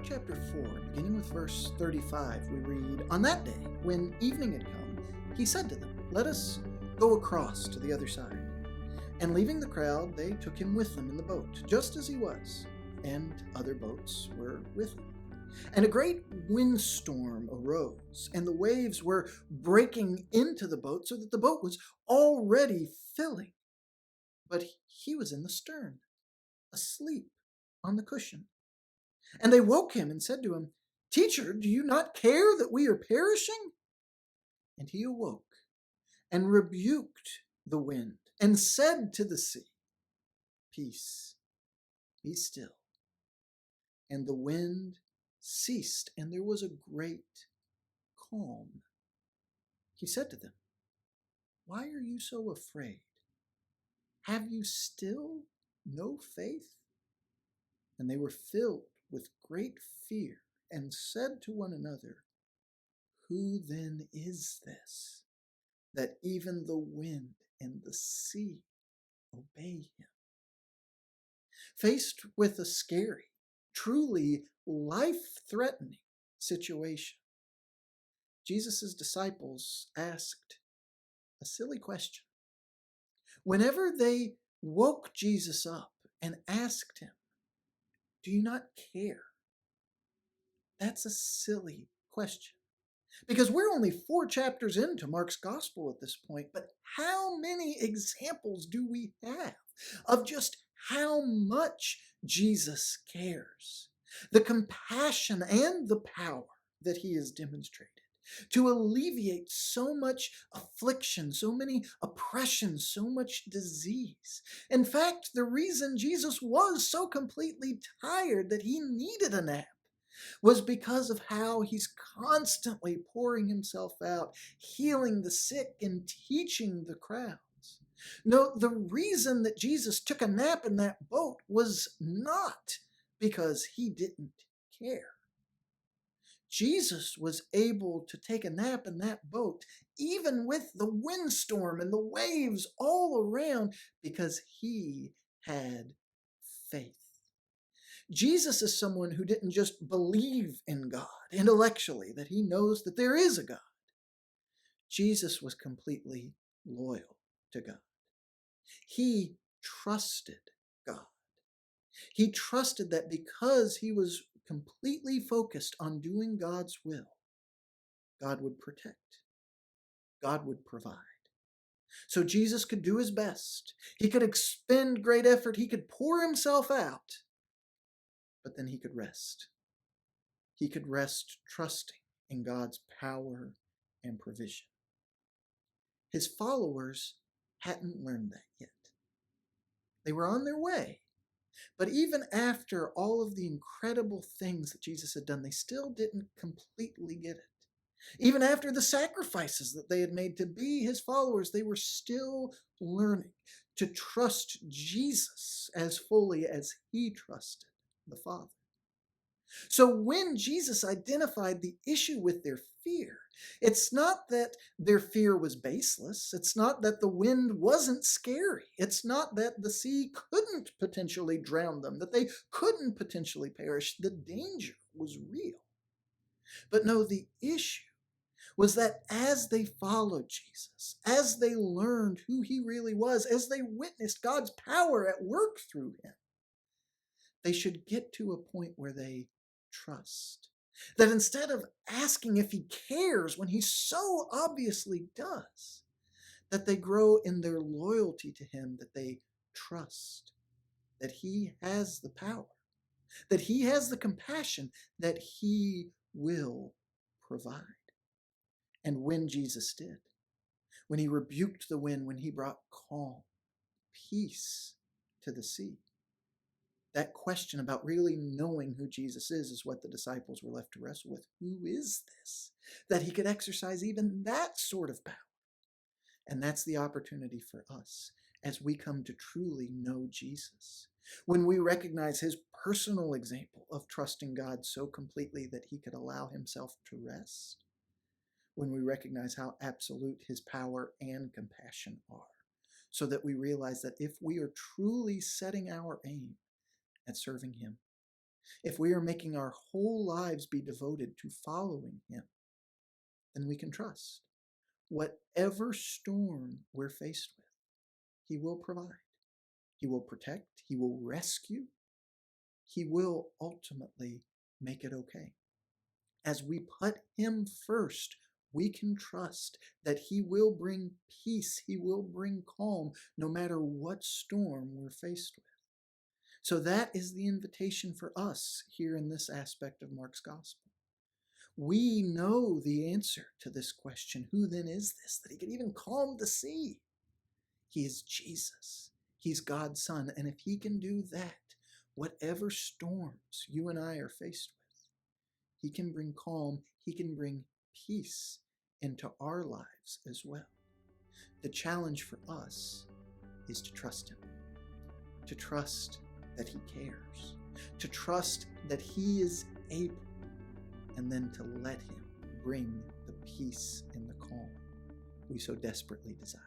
chapter 4, beginning with verse 35, we read, "On that day, when evening had come, he said to them, 'Let us go across to the other side.' And leaving the crowd, they took him with them in the boat, just as he was, and other boats were with him. And a great windstorm arose, and the waves were breaking into the boat, so that the boat was already filling. But he was in the stern, asleep on the cushion. And they woke him and said to him, 'Teacher, do you not care that we are perishing?' And he awoke and rebuked the wind and said to the sea, 'Peace, be still.' And the wind ceased, and there was a great calm. He said to them, 'Why are you so afraid? Have you still no faith?' And they were filled with great fear and said to one another, 'Who then is this, that even the wind and the sea obey him?'" Faced with a scary, truly life-threatening situation, Jesus' disciples asked a silly question. Whenever they woke Jesus up and asked him, "Do you not care?" That's a silly question. Because we're only 4 chapters into Mark's gospel at this point, but how many examples do we have of just how much Jesus cares? The compassion and the power that he has demonstrated to alleviate so much affliction, so many oppressions, so much disease. In fact, the reason Jesus was so completely tired that he needed a nap was because of how he's constantly pouring himself out, healing the sick and teaching the crowds. No, the reason that Jesus took a nap in that boat was not because he didn't care. Jesus was able to take a nap in that boat, even with the windstorm and the waves all around, because he had faith. Jesus is someone who didn't just believe in God intellectually, that he knows that there is a God. Jesus was completely loyal to God. He trusted God. He trusted that because he was completely focused on doing God's will, God would protect, God would provide. So Jesus could do his best. He could expend great effort. He could pour himself out, but then he could rest. He could rest trusting in God's power and provision. His followers hadn't learned that yet. They were on their way. But even after all of the incredible things that Jesus had done, they still didn't completely get it. Even after the sacrifices that they had made to be his followers, they were still learning to trust Jesus as fully as he trusted the Father. So when Jesus identified the issue with their fear, it's not that their fear was baseless. It's not that the wind wasn't scary. It's not that the sea couldn't potentially drown them, that they couldn't potentially perish. The danger was real. But no, the issue was that as they followed Jesus, as they learned who he really was, as they witnessed God's power at work through him, they should get to a point where they trust. That instead of asking if he cares when he so obviously does, that they grow in their loyalty to him, that they trust that he has the power, that he has the compassion, that he will provide. And when Jesus did, when he rebuked the wind, when he brought calm, peace to the sea, that question about really knowing who Jesus is what the disciples were left to wrestle with. Who is this? That he could exercise even that sort of power. And that's the opportunity for us as we come to truly know Jesus. When we recognize his personal example of trusting God so completely that he could allow himself to rest. When we recognize how absolute his power and compassion are. So that we realize that if we are truly setting our aim at serving him, if we are making our whole lives be devoted to following him, then we can trust. Whatever storm we're faced with, he will provide. He will protect. He will rescue. He will ultimately make it okay. As we put him first, we can trust that he will bring peace. He will bring calm no matter what storm we're faced with. So that is the invitation for us here in this aspect of Mark's gospel. We know the answer to this question. Who then is this that he could even calm the sea? He is Jesus. He's God's Son. And if he can do that, whatever storms you and I are faced with, he can bring calm. He can bring peace into our lives as well. The challenge for us is to trust him, to trust that he cares, to trust that he is able, and then to let him bring the peace and the calm we so desperately desire.